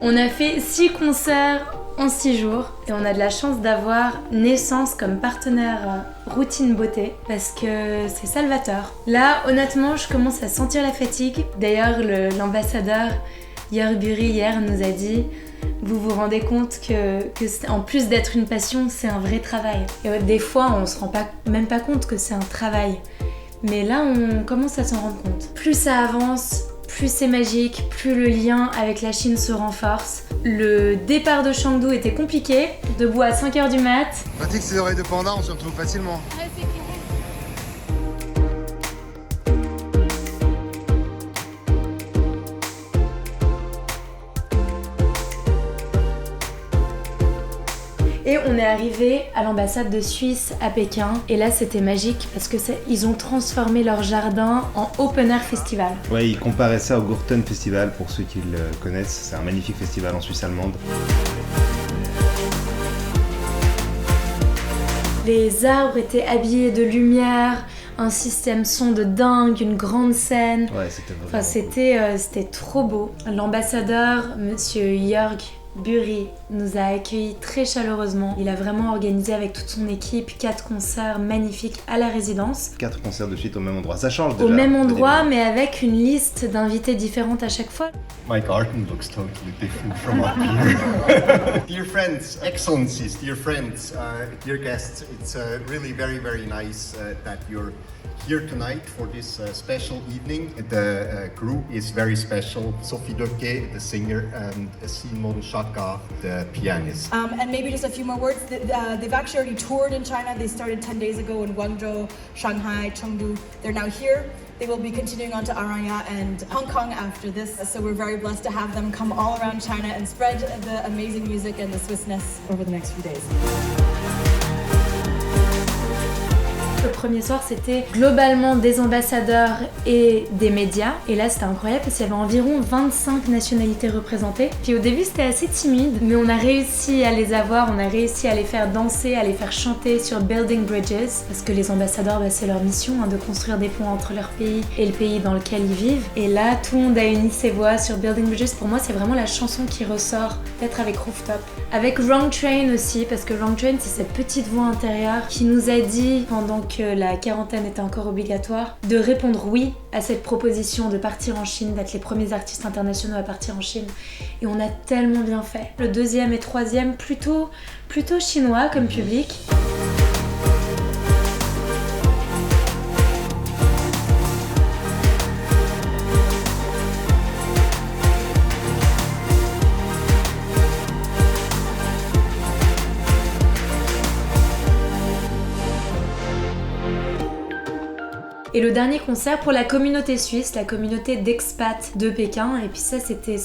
On a fait 6 concerts en 6 jours et on a de la chance d'avoir Naissance comme partenaire routine beauté parce que c'est salvateur. Là, honnêtement, je commence à sentir la fatigue. D'ailleurs, l'ambassadeur Jörg Bury hier nous a dit « Vous vous rendez compte que en plus d'être une passion, c'est un vrai travail ». Et des fois, on se rend même pas compte que c'est un travail. Mais là, on commence à s'en rendre compte. Plus ça avance, plus c'est magique, plus le lien avec la Chine se renforce. Le départ de Chengdu était compliqué, debout à 5h du mat. Pratique ces oreilles de panda, on s'y retrouve facilement. Ouais, c'est clair. Et on est arrivé à l'ambassade de Suisse à Pékin. Et là, c'était magique parce que ils ont transformé leur jardin en open air festival. Ouais, ils comparaient ça au Gurten Festival pour ceux qui le connaissent. C'est un magnifique festival en Suisse allemande. Les arbres étaient habillés de lumière, un système son de dingue, une grande scène. Ouais, c'était vraiment Enfin, c'était trop beau. L'ambassadeur, monsieur Jörg Bury, nous a accueillis très chaleureusement. Il a vraiment organisé avec toute son équipe 4 concerts magnifiques à la résidence. 4 concerts de suite au même endroit. Ça change déjà. Au même endroit, mais avec une liste d'invités différentes à chaque fois. My garden looks totally different from up here. Dear friends, excellencies, dear friends, dear guests, it's really very, very nice that you're here tonight for this special evening. The group is very special. Sophie Dequet, the singer, and Simon Chaka, the pianist. And maybe just a few more words. They've actually already toured in China. They started 10 days ago in Guangzhou, Shanghai, Chengdu. They're now here. They will be continuing on to Aranya and Hong Kong after this. So we're very blessed to have them come all around China and spread the amazing music and the Swissness over the next few days. Le premier soir, c'était globalement des ambassadeurs et des médias. Et là, c'était incroyable parce qu'il y avait environ 25 nationalités représentées. Puis au début, c'était assez timide, mais on a réussi à les avoir, on a réussi à les faire danser, à les faire chanter sur Building Bridges. Parce que les ambassadeurs, c'est leur mission de construire des ponts entre leur pays et le pays dans lequel ils vivent. Et là, tout le monde a uni ses voix sur Building Bridges. Pour moi, c'est vraiment la chanson qui ressort, peut-être avec Rooftop. Avec Wrong Train aussi, parce que Wrong Train, c'est cette petite voix intérieure qui nous a dit, pendant que la quarantaine était encore obligatoire, de répondre oui à cette proposition de partir en Chine, d'être les premiers artistes internationaux à partir en Chine. Et on a tellement bien fait. Le deuxième et troisième, plutôt chinois comme public. Et le dernier concert pour la communauté suisse, la communauté d'expats de Pékin. Et puis ça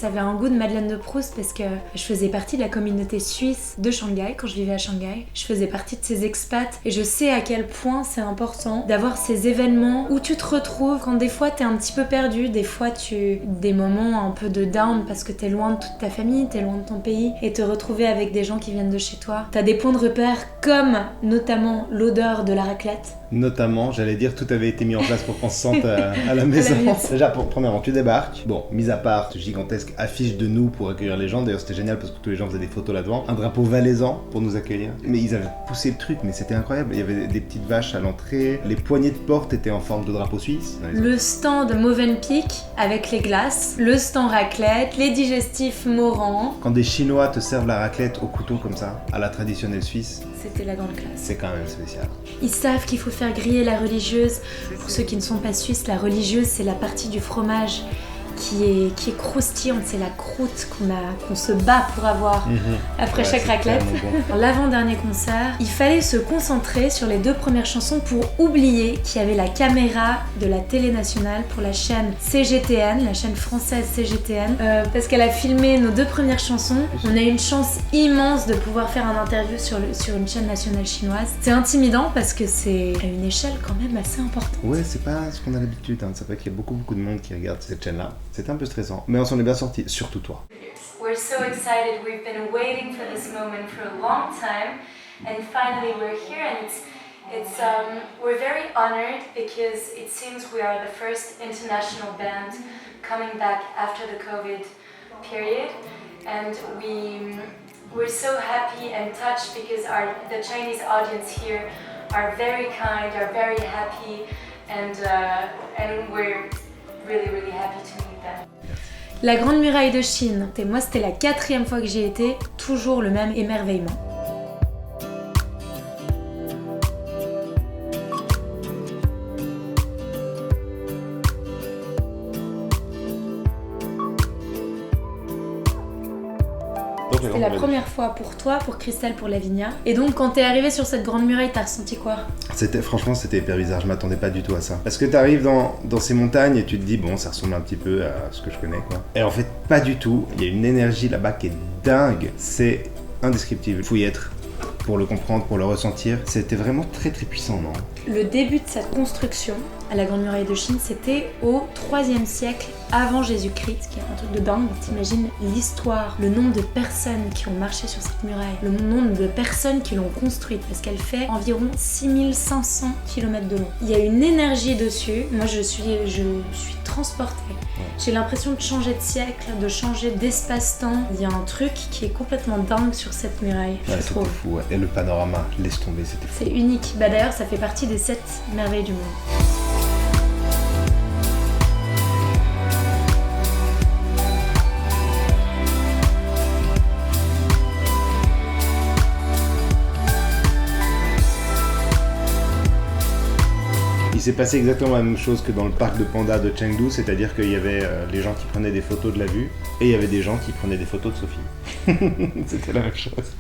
avait un goût de Madeleine de Proust parce que je faisais partie de la communauté suisse de Shanghai quand je vivais à Shanghai. Je faisais partie de ces expats et je sais à quel point c'est important d'avoir ces événements où tu te retrouves quand des fois t'es un petit peu perdu, des fois des moments un peu de down parce que t'es loin de toute ta famille, t'es loin de ton pays et te retrouver avec des gens qui viennent de chez toi. T'as des points de repère comme notamment l'odeur de la raclette. Notamment, j'allais dire, tout avait été mis en place pour qu'on se sente à la maison. Déjà, premièrement, tu débarques. Bon, mis à part cette gigantesque affiche de nous pour accueillir les gens. D'ailleurs, c'était génial parce que tous les gens faisaient des photos là-devant. Un drapeau valaisan pour nous accueillir. Mais ils avaient poussé le truc, mais c'était incroyable. Il y avait des petites vaches à l'entrée. Les poignées de porte étaient en forme de drapeau suisse. Le stand Movenpick avec les glaces. Le stand raclette. Les digestifs Morand. Quand des Chinois te servent la raclette au couteau comme ça, à la traditionnelle suisse, c'était la grande classe. C'est quand même spécial. Ils savent qu'il faut faire griller la religieuse. Pour ceux qui ne sont pas suisses, la religieuse, c'est la partie du fromage qui est croustillante. C'est la croûte qu'on se bat pour avoir après chaque raclette. Bon. L'avant-dernier concert, il fallait se concentrer sur les 2 premières chansons pour oublier qu'il y avait la caméra de la télé nationale pour la chaîne CGTN, la chaîne française CGTN, parce qu'elle a filmé nos 2 premières chansons. On a eu une chance immense de pouvoir faire un interview sur une chaîne nationale chinoise. C'est intimidant parce que c'est à une échelle quand même assez importante. Ouais, c'est pas ce qu'on a l'habitude. C'est vrai qu'il y a beaucoup de monde qui regarde cette chaîne-là. C'était un peu stressant, mais on s'en est bien sorti, surtout toi. We're so excited. We've been waiting for this moment for a long time, and finally we're here. And we're very honored because it seems we are the first international band coming back after the COVID period. and we're so happy and touched because the Chinese audience here are very kind, are very happy, and we're really, really happy to meet them. La Grande Muraille de Chine, et moi c'était la 4e fois que j'y étais, toujours le même émerveillement. C'était la première fois pour toi, pour Christelle, pour Lavinia. Et donc quand t'es arrivé sur cette grande muraille, t'as ressenti quoi ? Franchement, c'était hyper bizarre, je m'attendais pas du tout à ça. Parce que t'arrives dans ces montagnes et tu te dis, bon, ça ressemble un petit peu à ce que je connais, quoi. Et en fait, pas du tout. Il y a une énergie là-bas qui est dingue. C'est indescriptible. Il faut y être pour le comprendre, pour le ressentir. C'était vraiment très très puissant, non ? Le début de cette construction à la Grande Muraille de Chine, c'était au 3e siècle avant Jésus-Christ, ce qui est un truc de dingue. T'imagines l'histoire, le nombre de personnes qui ont marché sur cette muraille, le nombre de personnes qui l'ont construite, parce qu'elle fait environ 6500 km de long. Il y a une énergie dessus, moi je suis transportée. Ouais. J'ai l'impression de changer de siècle, de changer d'espace-temps. Il y a un truc qui est complètement dingue sur cette muraille, je trouve. C'était fou, ouais. Et le panorama, laisse tomber, c'était fou. C'est unique. Bah d'ailleurs, ça fait partie des 7 merveilles du monde. Il s'est passé exactement la même chose que dans le parc de pandas de Chengdu, c'est-à-dire qu'il y avait les gens qui prenaient des photos de la vue et il y avait des gens qui prenaient des photos de Sophie. C'était la même chose.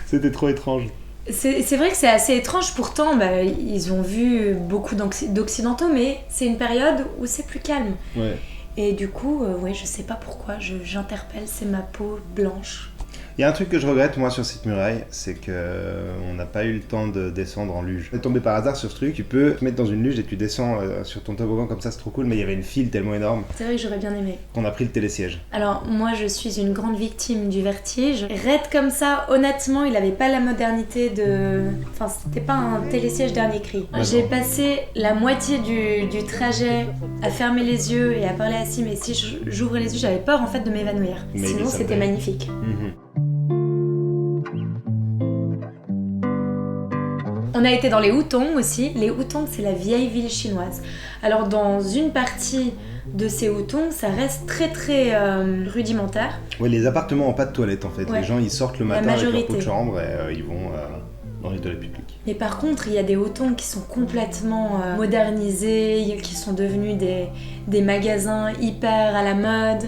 C'était trop étrange. C'est vrai que c'est assez étrange, pourtant ils ont vu beaucoup d'occidentaux, mais c'est une période où c'est plus calme. Ouais. Et du coup, je sais pas pourquoi, j'interpelle, c'est ma peau blanche. Il y a un truc que je regrette moi sur cette muraille, c'est qu'on n'a pas eu le temps de descendre en luge. On est tombé par hasard sur ce truc, tu peux te mettre dans une luge et tu descends sur ton toboggan comme ça, c'est trop cool, mais il y avait une file tellement énorme. C'est vrai que j'aurais bien aimé. Qu'on a pris le télésiège. Alors moi je suis une grande victime du vertige. Raide comme ça, honnêtement, il avait pas la modernité de... Enfin, c'était pas un télésiège dernier cri. J'ai passé la moitié du trajet à fermer les yeux et à parler à Sim, et si j'ouvrais les yeux, j'avais peur en fait de m'évanouir. Mais sinon c'était magnifique. On a été dans les Hutong aussi. Les Hutong, c'est la vieille ville chinoise. Alors dans une partie de ces Hutong, ça reste très très rudimentaire. Oui, les appartements n'ont pas de toilettes en fait. Ouais. Les gens ils sortent le matin avec leur pot de chambre et ils vont dans les toilettes publiques. Mais par contre, il y a des Hutong qui sont complètement modernisés, qui sont devenus des magasins hyper à la mode.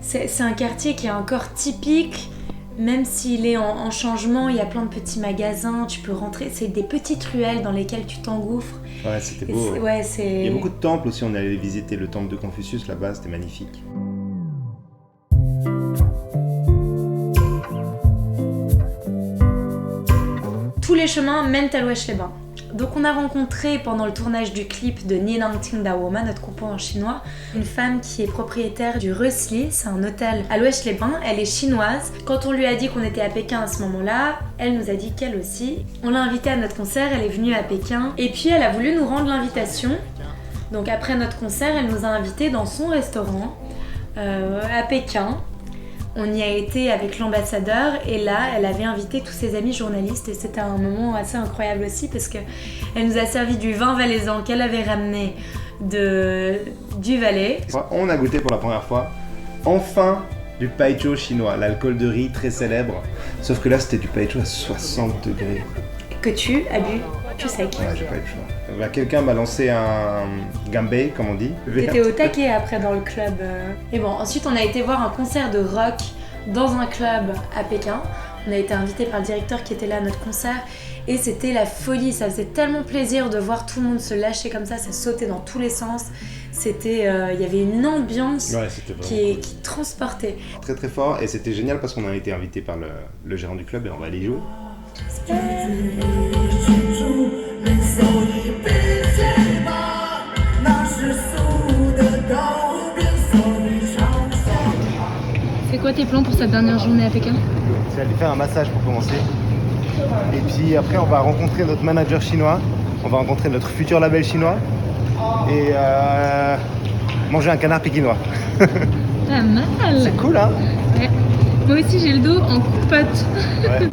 C'est un quartier qui est encore typique. Même s'il est en changement, il y a plein de petits magasins, tu peux rentrer, c'est des petites ruelles dans lesquelles tu t'engouffres. Ouais, c'était beau. Il y a beaucoup de temples aussi, on allait visiter le temple de Confucius là-bas, c'était magnifique. Tous les chemins mènent à l'Ouesh-les-Bains. Donc on a rencontré pendant le tournage du clip de Ninang Tingda Woman, notre coupon en chinois, une femme qui est propriétaire du Resli, c'est un hôtel à l'Ouesh-les-Bains, elle est chinoise. Quand on lui a dit qu'on était à Pékin à ce moment-là, elle nous a dit qu'elle aussi. On l'a invitée à notre concert, elle est venue à Pékin et puis elle a voulu nous rendre l'invitation. Donc après notre concert, elle nous a invités dans son restaurant à Pékin. On y a été avec l'ambassadeur et là, elle avait invité tous ses amis journalistes et c'était un moment assez incroyable aussi parce qu'elle nous a servi du vin valaisan qu'elle avait ramené du Valais. On a goûté pour la première fois, enfin, du paicho chinois, l'alcool de riz très célèbre. Sauf que là, c'était du paicho à 60 degrés. Que tu as bu, tu sais. Ouais, j'ai pas eu le choix. Quelqu'un m'a lancé un gambé, comme on dit. T'étais au taquet après dans le club. Et bon, ensuite on a été voir un concert de rock dans un club à Pékin. On a été invité par le directeur qui était là à notre concert et c'était la folie. Ça faisait tellement plaisir de voir tout le monde se lâcher comme ça sautait dans tous les sens. C'était, il y avait une ambiance qui transportait. Très très fort et c'était génial parce qu'on a été invité par le gérant du club et on va aller y jouer. C'est quoi tes plans pour cette dernière journée à Pékin ? C'est aller faire un massage pour commencer. Et puis après on va rencontrer notre manager chinois, on va rencontrer notre futur label chinois et manger un canard pékinois. Pas mal. C'est cool hein ? Ouais. Moi aussi j'ai le dos en compote. Ouais.